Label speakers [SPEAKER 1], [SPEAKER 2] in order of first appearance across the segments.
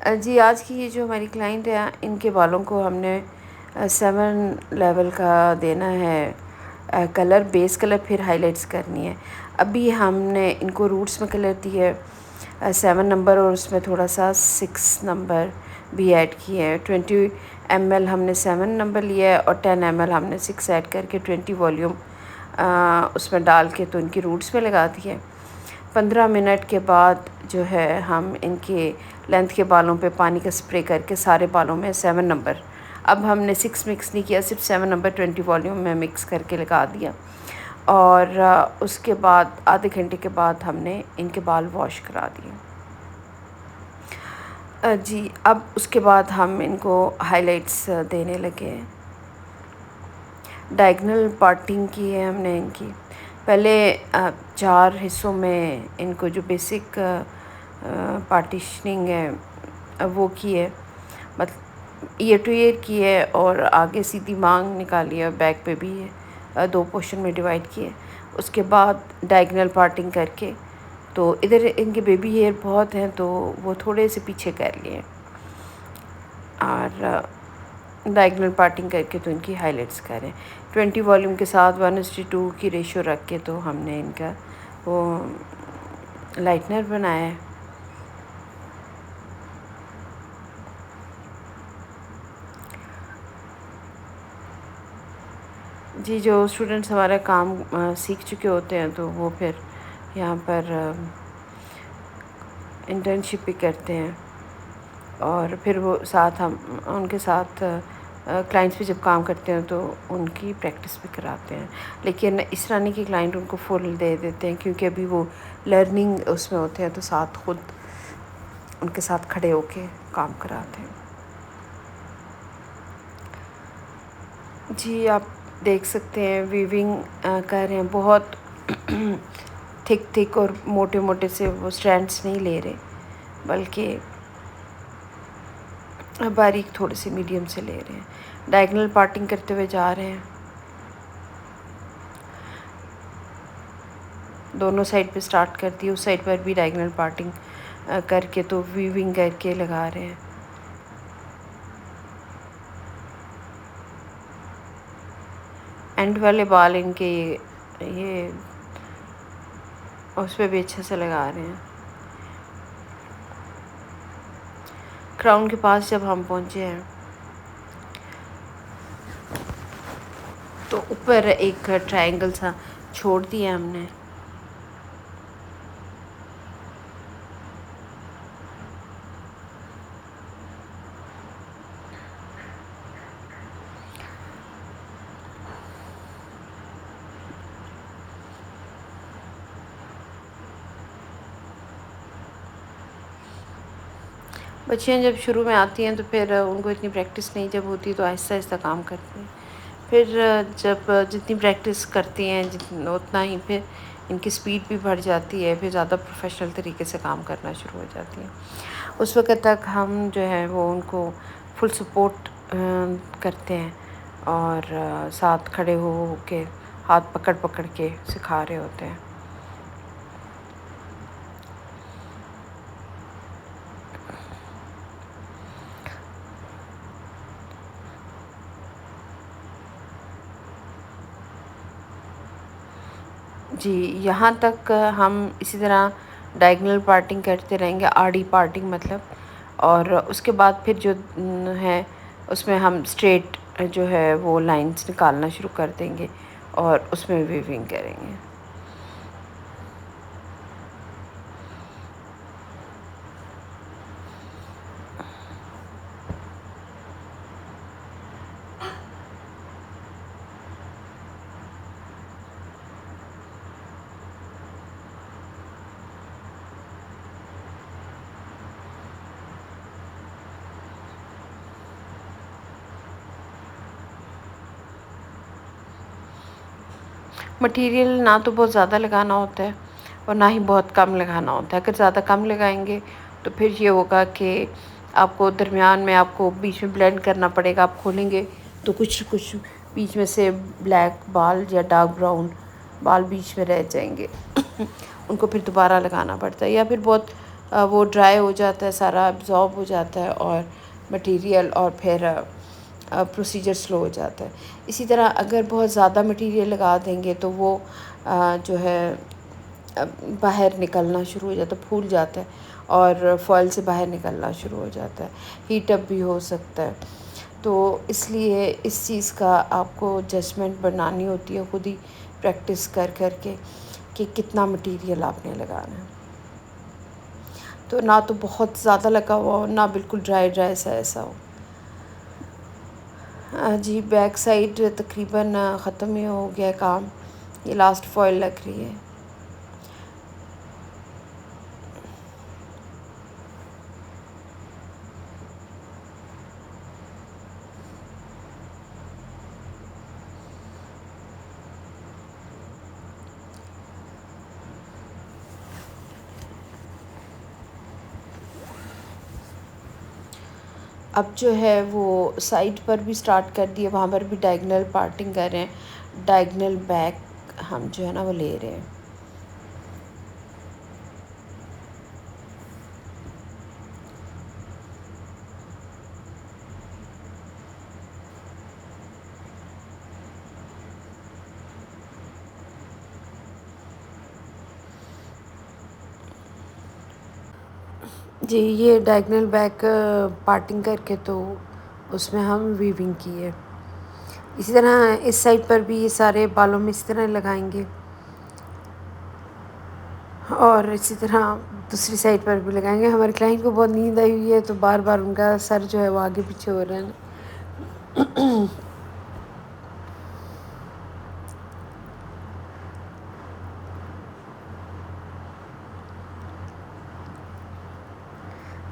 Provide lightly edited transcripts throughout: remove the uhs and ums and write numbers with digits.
[SPEAKER 1] جی آج کی یہ جو ہماری کلائنٹ ہے ان کے بالوں کو ہم نے 7 لیول کا دینا ہے کلر، بیس کلر، پھر ہائی لائٹس کرنی ہے۔ ابھی ہم نے ان کو روٹس میں کلر دی ہے 7 نمبر، اور اس میں تھوڑا سا 6 نمبر بھی ایڈ کیے ہیں۔ 20 ml ہم نے 7 نمبر لیا ہے اور 10 ml ہم نے 6 ایڈ کر کے 20 والیوم اس میں ڈال کے تو ان کی روٹس میں لگا دی ہے۔ 15 منٹ کے بعد جو ہے ہم ان کے لینتھ کے بالوں پہ پانی کا سپرے کر کے سارے بالوں میں 7 نمبر، اب ہم نے 6 مکس نہیں کیا، صرف 7 نمبر 20 والیوم میں مکس کر کے لگا دیا، اور اس کے بعد آدھے گھنٹے کے بعد ہم نے ان کے بال واش کرا دیے۔ جی اب اس کے بعد ہم ان کو ہائی لائٹس دینے لگے ہیں۔ ڈائگنل پارٹنگ کی ہے ہم نے ان کی، پہلے 4 حصوں میں ان کو جو بیسک پارٹیشننگ ہے وہ کی ہے، مطلب ایئر ٹو ایئر کی ہے، اور آگے سیدھی مانگ نکالی ہے، اور بیک پہ بھی 2 پورشن میں ڈیوائڈ کیے۔ اس کے بعد ڈائگنل پارٹنگ کر کے تو ادھر ان کے بیبی ہیئر بہت ہیں تو وہ تھوڑے سے پیچھے کر لیے، اور ڈائگنل پارٹنگ کر کے تو ان کی ہائی لائٹس کریں 20 والیوم کے ساتھ 1:2 کی ریشو رکھ کے، تو ہم نے ان کا وہ لائٹنر بنایا ہے۔ جی جو اسٹوڈنٹس ہمارا کام سیکھ چکے ہوتے ہیں تو وہ پھر یہاں پر انٹرنشپ بھی کرتے ہیں، اور پھر وہ ساتھ ہم ان کے ساتھ کلائنٹس بھی جب کام کرتے ہیں تو ان کی پریکٹس بھی کراتے ہیں، لیکن اس طرح نہیں کہ کلائنٹ ان کو فل دے دیتے ہیں، کیونکہ ابھی وہ لرننگ اس میں ہوتے ہیں تو ساتھ خود ان کے ساتھ کھڑے ہو کے کام کراتے ہیں۔ جی آپ دیکھ سکتے ہیں ویونگ کر رہے ہیں، بہت تھک اور موٹے موٹے سے وہ اسٹرینڈس نہیں لے رہے، بلکہ باریک تھوڑے سے میڈیم سے لے رہے ہیں۔ ڈائگنل پارٹنگ کرتے ہوئے جا رہے ہیں، دونوں سائڈ پہ سٹارٹ کر دی، اس سائڈ پر بھی ڈائگنل پارٹنگ کر کے تو ویونگ کر کے لگا رہے ہیں۔ اینڈ والے بال ان کے یہ اس پہ بھی اچھے سے لگا رہے ہیں۔ کراؤن کے پاس جب ہم پہنچے ہیں تو اوپر ایک ٹرائنگل سا چھوڑ دیا ہم نے، بچیاں جب شروع میں آتی ہیں تو پھر ان کو اتنی پریکٹس نہیں جب ہوتی تو آہستہ آہستہ کام کرتی ہیں، پھر جب جتنی پریکٹس کرتی ہیں اتنا ہی پھر ان کی سپیڈ بھی بڑھ جاتی ہے، پھر زیادہ پروفیشنل طریقے سے کام کرنا شروع ہو جاتی ہیں۔ اس وقت تک ہم جو ہے وہ ان کو فل سپورٹ کرتے ہیں، اور ساتھ کھڑے ہو کے ہاتھ پکڑ پکڑ کے سکھا رہے ہوتے ہیں۔ جی یہاں تک ہم اسی طرح ڈائگنل پارٹنگ کرتے رہیں گے، آڑی پارٹنگ مطلب، اور اس کے بعد پھر جو ہے اس میں ہم اسٹریٹ جو ہے وہ لائنس نکالنا شروع کر دیں گے، اور اس میں ویونگ کریں گے۔ مٹیریل نہ تو بہت زیادہ لگانا ہوتا ہے اور نہ ہی بہت کم لگانا ہوتا ہے، اگر زیادہ کم لگائیں گے تو پھر یہ ہوگا کہ آپ کو درمیان میں آپ کو بیچ میں بلینڈ کرنا پڑے گا، آپ کھولیں گے تو کچھ بیچ میں سے بلیک بال یا ڈارک براؤن بال بیچ میں رہ جائیں گے، ان کو پھر دوبارہ لگانا پڑتا ہے، یا پھر بہت وہ ڈرائی ہو جاتا ہے، سارا ابزارب ہو جاتا ہے اور مٹیریل، اور پھر پروسیجر سلو ہو جاتا ہے۔ اسی طرح اگر بہت زیادہ مٹیریل لگا دیں گے تو وہ جو ہے باہر نکلنا شروع ہو جاتا ہے، پھول جاتا ہے اور فوائل سے باہر نکلنا شروع ہو جاتا ہے، ہیٹ اپ بھی ہو سکتا ہے۔ تو اس لیے اس چیز کا آپ کو ججمنٹ بنانی ہوتی ہے خود ہی پریکٹس کر کر کے کہ کتنا مٹیریل آپ نے لگانا ہے۔ تو نہ تو بہت زیادہ لگا ہوا ہو، نہ بالکل ڈرائی ڈرائی سا ایسا ہو۔ جی بیک سائڈ تقریباً ختم ہی ہو گیا کام، یہ لاسٹ فوائل لگ رہی ہے۔ اب جو ہے وہ سائڈ پر بھی سٹارٹ کر دیا، وہاں پر بھی ڈائگنل پارٹنگ کر رہے ہیں، ڈائگنل بیک ہم جو ہے نا وہ لے رہے ہیں۔ جی یہ ڈائگنل بیک پارٹنگ کر کے تو اس میں ہم ویونگ کی ہے۔ اسی طرح اس سائڈ پر بھی یہ سارے بالوں میں اسی طرح لگائیں گے، اور اسی طرح دوسری سائڈ پر بھی لگائیں گے۔ ہمارے کلائنٹ کو بہت نیند آئی ہوئی ہے تو بار بار ان کا سر جو ہے وہ آگے پیچھے ہو رہا ہے نا۔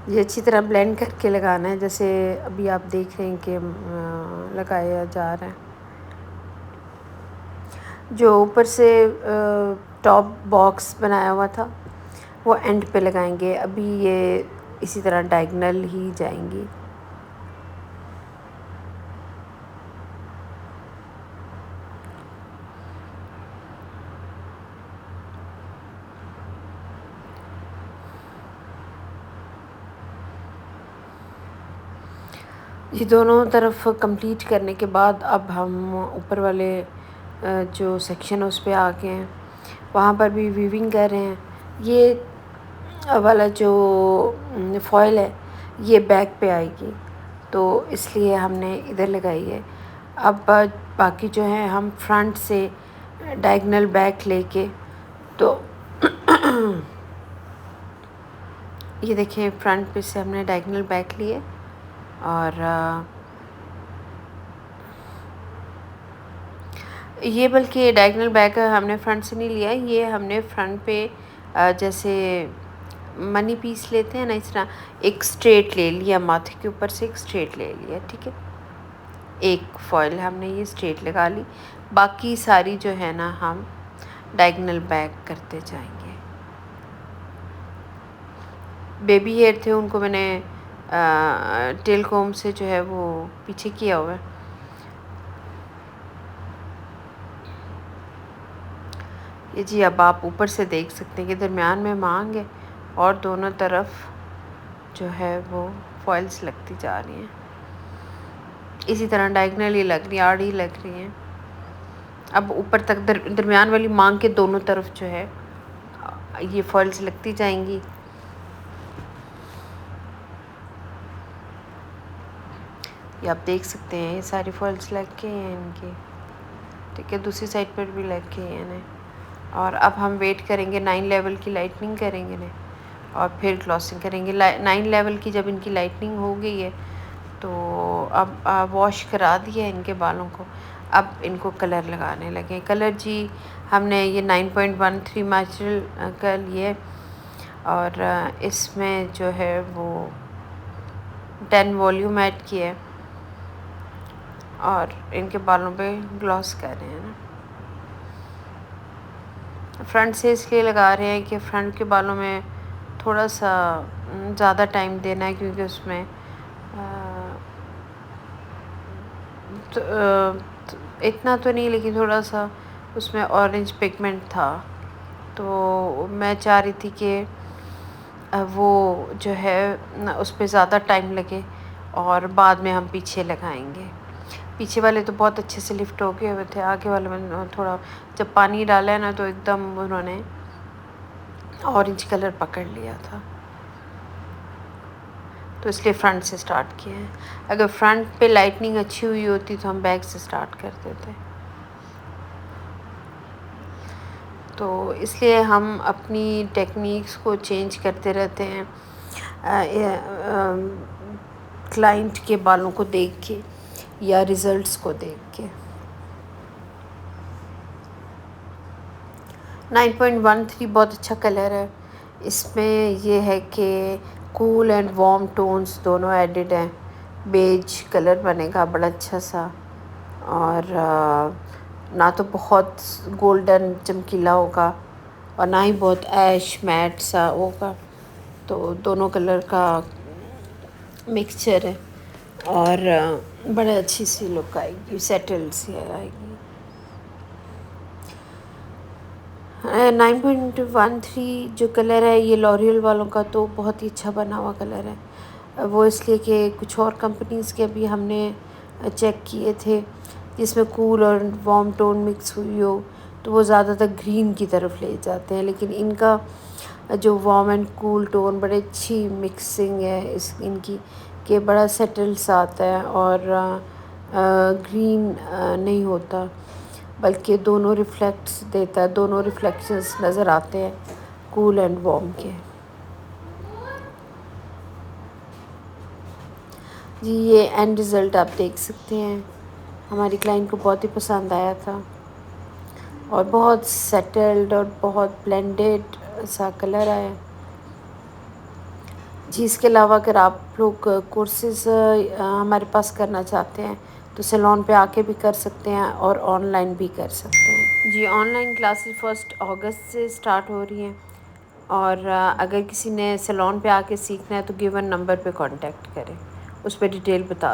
[SPEAKER 1] یہ اچھی طرح بلینڈ کر کے لگانا ہے، جیسے ابھی آپ دیکھ رہے ہیں کہ لگایا جا رہا ہے۔ جو اوپر سے ٹاپ باکس بنایا ہوا تھا وہ اینڈ پہ لگائیں گے، ابھی یہ اسی طرح ڈائگنل ہی جائیں گی۔ یہ دونوں طرف کمپلیٹ کرنے کے بعد اب ہم اوپر والے جو سیکشن ہے اس پہ آ گئے ہیں، وہاں پر بھی ویونگ کر رہے ہیں۔ یہ والا جو فوائل ہے یہ بیک پہ آئے گی تو اس لیے ہم نے ادھر لگائی ہے۔ اب باقی جو ہے ہم فرنٹ سے ڈائگنل بیک لے کے، تو یہ دیکھیں فرنٹ پہ سے ہم نے ڈائگنل بیک لیے، اور یہ بلکہ ڈائگنل بیک ہم نے فرنٹ سے نہیں لیا، یہ ہم نے فرنٹ پہ جیسے منی پیس لیتے ہیں نا، اس طرح ایک اسٹریٹ لے لیا، ماتھے کے اوپر سے ایک اسٹریٹ لے لیا، ٹھیک ہے۔ ایک فوائل ہم نے یہ اسٹریٹ لگا لی، باقی ساری جو ہے نا ہم ڈائگنل بیک کرتے جائیں گے۔ بیبی ہیئر تھے ان کو میں نے ٹیل کوم سے جو ہے وہ پیچھے کیا ہوا ہے۔ یہ جی اب آپ اوپر سے دیکھ سکتے ہیں کہ درمیان میں مانگ ہے اور دونوں طرف جو ہے وہ فوائلز لگتی جا رہی ہیں، اسی طرح ڈائگنل ہی لگ رہی ہیں، آڑ ہی لگ رہی ہیں۔ اب اوپر تک درمیان والی مانگ کے دونوں طرف جو ہے یہ فوائلز لگتی جائیں گی۔ یہ آپ دیکھ سکتے ہیں یہ ساری فوائلز لگ کے ہیں ان کی، ٹھیک ہے، دوسری سائڈ پر بھی لگ کے ہیں۔ اور اب ہم ویٹ کریں گے، 9 لیول کی لائٹننگ کریں گے اور پھر گلاسنگ کریں گے۔ 9 لیول کی جب ان کی لائٹننگ ہو گئی ہے تو اب واش کرا دیا ان کے بالوں کو، اب ان کو کلر لگانے لگے۔ کلر جی ہم نے یہ 9.13 میچرل کا لیے، اور اس میں جو ہے وہ 10 والیوم ایڈ کیا ہے، اور ان کے بالوں پہ گلاس کر رہے ہیں نا۔ فرنٹ سے اس لیے لگا رہے ہیں کہ فرنٹ کے بالوں میں تھوڑا سا زیادہ ٹائم دینا ہے، کیونکہ اس میں اتنا تو نہیں لیکن تھوڑا سا اس میں اورنج پگمنٹ تھا، تو میں چاہ رہی تھی کہ وہ جو ہے اس پہ زیادہ ٹائم لگے اور بعد میں ہم پیچھے لگائیں گے. پیچھے والے تو بہت اچھے سے لفٹ ہو گئے ہوئے تھے. آگے والے میں تھوڑا جب پانی ڈالا ہے نا تو ایک دم انہوں نے اورنج کلر پکڑ لیا تھا، تو اس لیے فرنٹ سے سٹارٹ کیے ہیں. اگر فرنٹ پہ لائٹنگ اچھی ہوئی ہوتی تو ہم بیک سے سٹارٹ کرتے تھے. تو اس لیے ہم اپنی ٹیکنیکس کو چینج کرتے رہتے ہیں کلائنٹ کے بالوں کو دیکھ کے یا ریزلٹس کو دیکھ کے. 9.13 بہت اچھا کلر ہے. اس میں یہ ہے کہ کول اینڈ وارم ٹونز دونوں ایڈڈ ہیں. بیج کلر بنے گا بڑا اچھا سا، اور نہ تو بہت گولڈن چمکیلا ہوگا اور نہ ہی بہت ایش میٹ سا ہوگا. تو دونوں کلر کا مکسچر ہے اور بڑا اچھی سی لک آئے گی، سیٹل سی آئے گی. 9.13 جو کلر ہے یہ لوریل والوں کا تو بہت ہی اچھا بنا ہوا کلر ہے. وہ اس لیے کہ کچھ اور کمپنیز کے بھی ہم نے چیک کیے تھے جس میں کول اور وارم ٹون مکس ہوئی ہو تو وہ زیادہ تر گرین کی طرف لے جاتے ہیں، لیکن ان کا جو وارم اینڈ کول ٹون بڑی اچھی مکسنگ ہے ان کی کہ بڑا سیٹل سا آتا ہے اور گرین نہیں ہوتا بلکہ دونوں ریفلیکٹس دیتا ہے، دونوں ریفلیکشنز نظر آتے ہیں کول اینڈ وارم کے. جی یہ اینڈ رزلٹ آپ دیکھ سکتے ہیں. ہماری کلائنٹ کو بہت ہی پسند آیا تھا اور بہت سیٹلڈ اور بہت بلینڈیڈ سا کلر آیا. جی اس کے علاوہ اگر آپ لوگ کورسز ہمارے پاس کرنا چاہتے ہیں تو سیلون پہ آ کے بھی کر سکتے ہیں اور آن لائن بھی کر سکتے ہیں. جی آن لائن کلاسز 1 اگست سے سٹارٹ ہو رہی ہیں، اور اگر کسی نے سیلون پہ آ کے سیکھنا ہے تو گیون نمبر پہ کانٹیکٹ کریں، اس پہ ڈیٹیل بتا